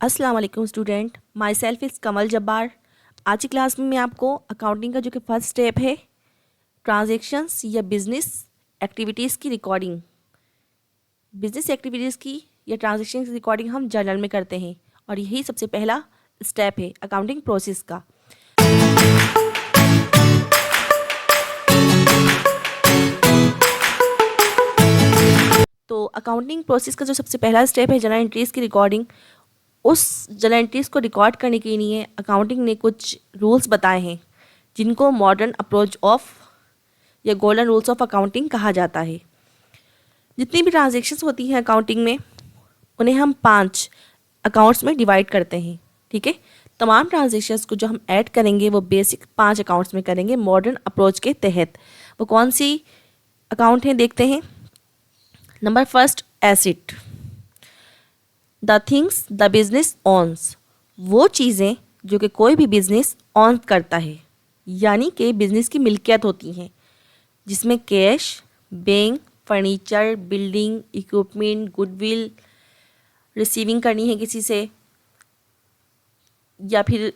अस्सलाम वालेकुम student, my self is कमल जब्बार। आज की क्लास में मैं आपको अकाउंटिंग का जो कि फर्स्ट स्टेप है ट्रांजैक्शंस या बिजनेस एक्टिविटीज़ की रिकॉर्डिंग, बिजनेस एक्टिविटीज़ की या ट्रांजैक्शन की रिकॉर्डिंग हम जर्नल में करते हैं और यही सबसे पहला स्टेप है अकाउंटिंग प्रोसेस का। तो अकाउंटिंग प्रोसेस का जो सबसे पहला स्टेप है जर्नल एंट्रीज़ की रिकॉर्डिंग, उस जर्नल एंट्रीज़ को रिकॉर्ड करने के लिए अकाउंटिंग ने कुछ रूल्स बताए हैं जिनको मॉडर्न अप्रोच ऑफ या गोल्डन रूल्स ऑफ अकाउंटिंग कहा जाता है। जितनी भी ट्रांजैक्शंस होती हैं अकाउंटिंग में उन्हें हम 5 अकाउंट्स में डिवाइड करते हैं। ठीक है, तमाम ट्रांजैक्शंस को जो हम ऐड करेंगे वो बेसिक 5 अकाउंट्स में करेंगे मॉडर्न अप्रोच के तहत। वो कौन सी अकाउंट हैं देखते हैं। Number first, asset, the things the business owns, वो चीज़ें जो कि कोई भी बिजनेस ऑन करता है, यानी कि बिजनेस की मिल्कियत होती हैं, जिसमें cash, bank, furniture, building, equipment, goodwill, receiving करनी है किसी से, या फिर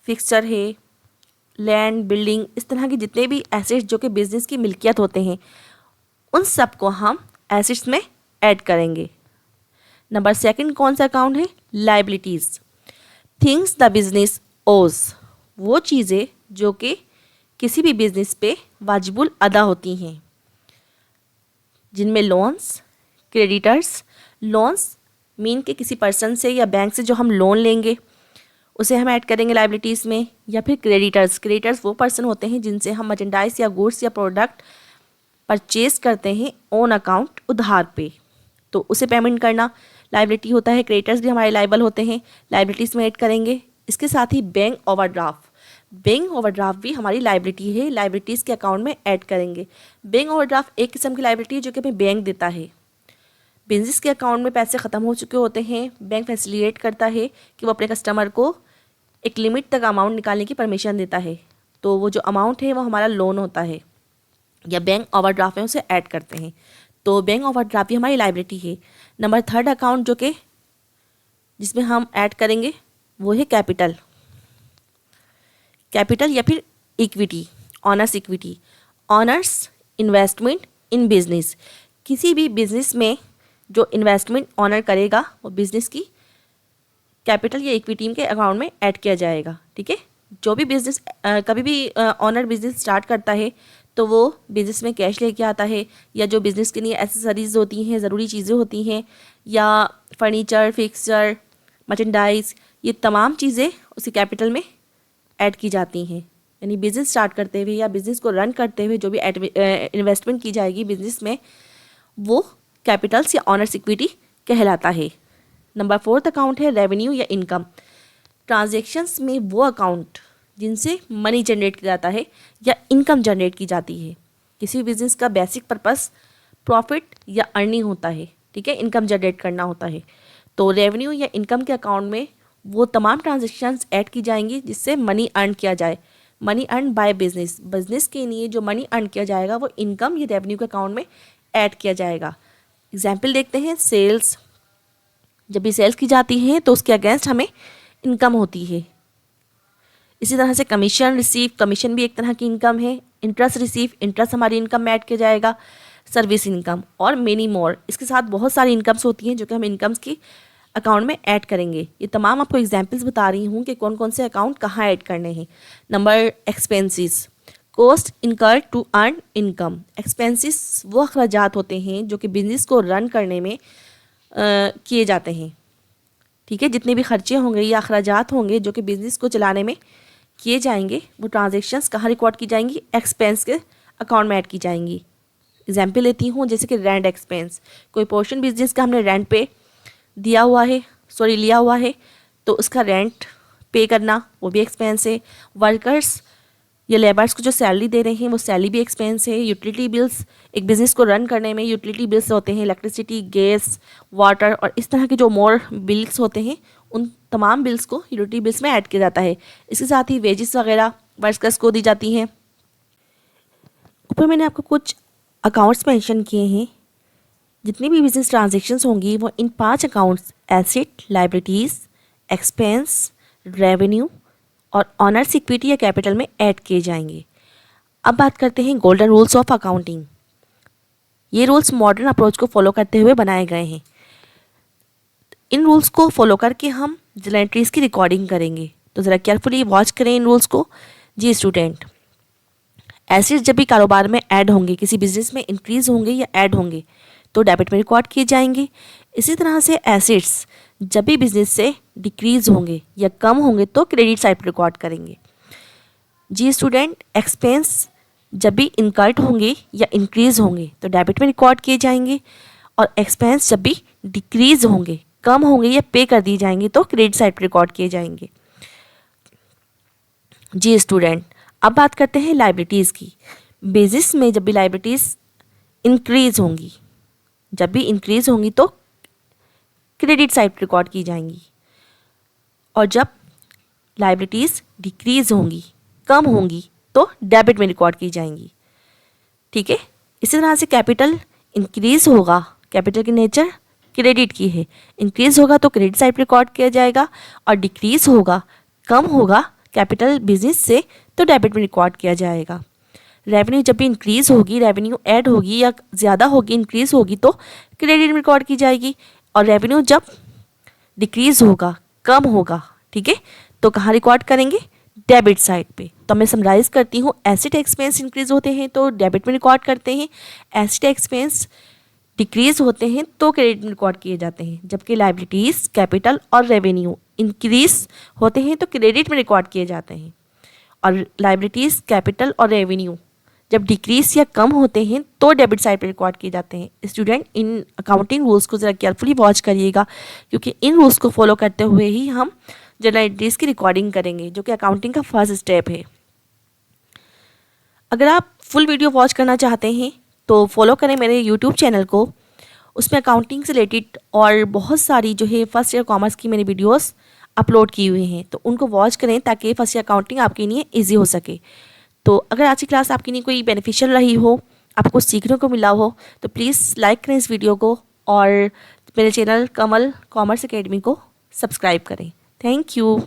फिक्सचर है, लैंड, बिल्डिंग, इस तरह के जितने भी एसेट्स जो कि बिजनेस की मिल्कियत होते हैं उन सब को हम एसेट्स में ऐड करेंगे। नंबर सेकंड कौन सा अकाउंट है, लाइबिलिटीज़, थिंग्स द बिजनेस ओज, वो चीज़ें जो कि किसी भी बिजनेस पे वाजिबुल अदा होती हैं, जिनमें लोन्स, क्रेडिटर्स, लोन्स मीन के किसी पर्सन से या बैंक से जो हम लोन लेंगे उसे हम ऐड करेंगे लाइबिलिटीज़ में, या फिर क्रेडिटर्स, क्रेडिटर्स वो पर्सन होते हैं जिनसे हम मर्चेंडाइज या गुड्स या प्रोडक्ट परचेज करते हैं ऑन अकाउंट उधार पे, तो उसे पेमेंट करना लाइबिलिटी होता है। क्रेडिटर्स भी हमारे लाइबल होते हैं, लाइबिलिटीज़ में ऐड करेंगे। इसके साथ ही बैंक ओवरड्राफ्ट, बैंक ओवरड्राफ्ट भी हमारी लाइबिलिटी है, लाइबिलिटीज़ के अकाउंट में ऐड करेंगे। बैंक ओवरड्राफ्ट एक किस्म की लाइबिलिटी है जो कि हमें बैंक देता है। बिजनेस के अकाउंट में पैसे ख़त्म हो चुके होते हैं, बैंक फैसिलिटेट करता है कि वो अपने कस्टमर को एक लिमिट तक अमाउंट निकालने की परमिशन देता है, तो वो जो अमाउंट है वो हमारा लोन होता है या बैंक ओवरड्राफ्ट में उसे ऐड करते हैं, तो बैंक ओवरड्राफ्ट भी हमारी लाइबिलिटी है। नंबर थर्ड अकाउंट जो कि जिसमें हम ऐड करेंगे वो है कैपिटल, कैपिटल या फिर equity, honours equity, honours investment in business, किसी भी बिजनेस में जो इन्वेस्टमेंट ऑनर करेगा वो बिजनेस की कैपिटल या इक्विटी के अकाउंट में ऐड किया जाएगा। ठीक है, जो भी बिजनेस कभी भी ऑनर बिजनेस स्टार्ट करता है तो वो बिज़नेस में कैश लेके आता है, या जो बिज़नेस के लिए एसेसरीज़ होती हैं, ज़रूरी चीज़ें होती हैं, या फर्नीचर, फिक्सचर, मर्चेंडाइज, ये तमाम चीज़ें उसी कैपिटल में ऐड की जाती हैं। यानी बिज़नेस स्टार्ट करते हुए या बिज़नेस को रन करते हुए जो भी इन्वेस्टमेंट की जाएगी बिज़नेस में वो कैपिटल्स या ऑनर्स इक्विटी कहलाता है। नंबर फोर्थ अकाउंट है रेवेन्यू या इनकम, ट्रांजैक्शंस में वो अकाउंट जिनसे मनी जनरेट किया जाता है या इनकम जनरेट की जाती है। किसी भी बिजनेस का बेसिक पर्पस प्रॉफिट या अर्निंग होता है, ठीक है, इनकम जनरेट करना होता है, तो रेवेन्यू या इनकम के अकाउंट में वो तमाम ट्रांजैक्शंस ऐड की जाएंगी जिससे मनी अर्न किया जाए। Money earn by business, business के लिए जो मनी अर्न किया जाएगा वो इनकम या रेवेन्यू के अकाउंट में ऐड किया जाएगा। एग्जाम्पल देखते हैं, सेल्स, जब भी सेल्स की जाती है तो उसके अगेंस्ट हमें इनकम होती है। इसी तरह से कमीशन रिसीव, कमीशन भी एक तरह की इनकम है। इंटरेस्ट रिसीव, इंटरेस्ट हमारी इनकम में ऐड किया जाएगा। सर्विस इनकम और मेनी मोर, इसके साथ बहुत सारी इनकम्स होती हैं जो कि हम इनकम्स की अकाउंट में ऐड करेंगे। ये तमाम आपको एग्जांपल्स बता रही हूँ कि कौन कौन से अकाउंट कहाँ ऐड करने हैं। Number expenses, cost incur to earn income, expenses वो अखराजात होते हैं जो कि बिजनेस को रन करने में किए जाते हैं। ठीक है, जितने भी खर्चे होंगे या अखराजात होंगे जो कि बिज़नेस को चलाने में किए जाएंगे वो ट्रांजैक्शंस कहाँ रिकॉर्ड की जाएंगी, एक्सपेंस के अकाउंट में ऐड की जाएंगी। एग्जाम्पल लेती हूँ, जैसे कि रेंट एक्सपेंस, कोई पोर्शन बिजनेस का हमने रेंट पे लिया हुआ है तो उसका रेंट पे करना वो भी एक्सपेंस है। वर्कर्स या लेबर्स को जो सैलरी दे रहे हैं वो सैलरी भी एक्सपेंस है। यूटिलिटी बिल्स, एक बिज़नेस को रन करने में यूटिलिटी बिल्स होते हैं, इलेक्ट्रिसिटी, गैस, वाटर और इस तरह के जो मोर बिल्स होते हैं उन तमाम बिल्स को यूटिलिटी बिल्स में ऐड किया जाता है। इसके साथ ही वेजेस वगैरह वर्कर्स को दी जाती हैं। ऊपर मैंने आपको कुछ अकाउंट्स मेंशन किए हैं जितनी भी बिजनेस ट्रांजेक्शन्स होंगी वो इन 5 accounts asset, liabilities, expense, revenue और ऑनर्स इक्विटी या कैपिटल में ऐड किए जाएंगे। अब बात करते हैं गोल्डन रूल्स ऑफ अकाउंटिंग। ये रूल्स मॉडर्न अप्रोच को फॉलो करते हुए बनाए गए हैं। इन रूल्स को फॉलो करके हम जर्नल एंट्रीज की रिकॉर्डिंग करेंगे, तो ज़रा केयरफुली वॉच करें इन रूल्स को। जी स्टूडेंट, एसेट्स जब भी कारोबार में ऐड होंगे, किसी बिजनेस में इंक्रीज होंगे या ऐड होंगे तो डेबिट में रिकॉर्ड किए जाएंगे। इसी तरह से एसेट्स जब भी बिजनेस से डिक्रीज होंगे या कम होंगे तो क्रेडिट साइड पर रिकॉर्ड करेंगे। जी स्टूडेंट, एक्सपेंस जब भी इनकर्ड होंगे या इंक्रीज होंगे तो डेबिट में रिकॉर्ड किए जाएंगे, और एक्सपेंस जब भी डिक्रीज होंगे, कम होंगे या पे कर दिए जाएंगे तो क्रेडिट साइड पर रिकॉर्ड किए जाएंगे। जी स्टूडेंट, अब बात करते हैं लाइबिलिटीज़ की। बिजनेस में जब भी लाइबिलिटीज़ इंक्रीज होंगी, जब भी इंक्रीज होंगी तो क्रेडिट साइड पर रिकॉर्ड की जाएंगी, और जब लाइबिलिटीज़ डिक्रीज होंगी, कम होंगी तो डेबिट में रिकॉर्ड की जाएंगी। ठीक है, इसी तरह से कैपिटल इंक्रीज होगा, कैपिटल की नेचर क्रेडिट की है, इंक्रीज होगा तो क्रेडिट साइड पर रिकॉर्ड किया जाएगा, और डिक्रीज होगा, कम होगा कैपिटल बिजनेस से तो डेबिट में रिकॉर्ड किया जाएगा। रेवेन्यू जब भी इंक्रीज होगी, रेवेन्यू ऐड होगी या ज़्यादा होगी, इंक्रीज होगी तो क्रेडिट में रिकॉर्ड की जाएगी, और रेवेन्यू जब डिक्रीज होगा, कम होगा, ठीक है, तो कहाँ रिकॉर्ड करेंगे? डेबिट साइड पे। तो मैं समराइज़ करती हूँ, एसेट एक्सपेंस इंक्रीज होते हैं तो डेबिट में रिकॉर्ड करते हैं, एसेट एक्सपेंस डिक्रीज होते हैं तो क्रेडिट में रिकॉर्ड किए जाते हैं, जबकि लाइबिलिटीज़, कैपिटल और रेवेन्यू इंक्रीज होते हैं तो क्रेडिट में रिकॉर्ड किए जाते हैं, और लाइबिलिटीज़, कैपिटल और रेवेन्यू जब डिक्रीज या कम होते हैं तो डेबिट साइड पर रिकॉर्ड किए जाते हैं। स्टूडेंट, इन अकाउंटिंग रूल्स को ज़रा केयरफुली वॉच करिएगा, क्योंकि इन रूल्स को फॉलो करते हुए ही हम जर्नल एंट्रीज की रिकॉर्डिंग करेंगे, जो कि अकाउंटिंग का फर्स्ट स्टेप है। अगर आप फुल वीडियो वॉच करना चाहते हैं तो फॉलो करें मेरे यूट्यूब चैनल को, उसमें अकाउंटिंग से रिलेटेड और बहुत सारी जो है फर्स्ट ईयर कॉमर्स की मेरी वीडियोस अपलोड की हुई हैं, तो उनको वॉच करें ताकि फर्स्ट ईयर अकाउंटिंग आपके लिए ईजी हो सके। तो अगर आज की क्लास आपके लिए कोई बेनिफिशियल रही हो, आपको कुछ सीखने को मिला हो, तो प्लीज़ लाइक करें इस वीडियो को, और मेरे चैनल कमल कॉमर्स एकेडमी को सब्सक्राइब करें। Thank you.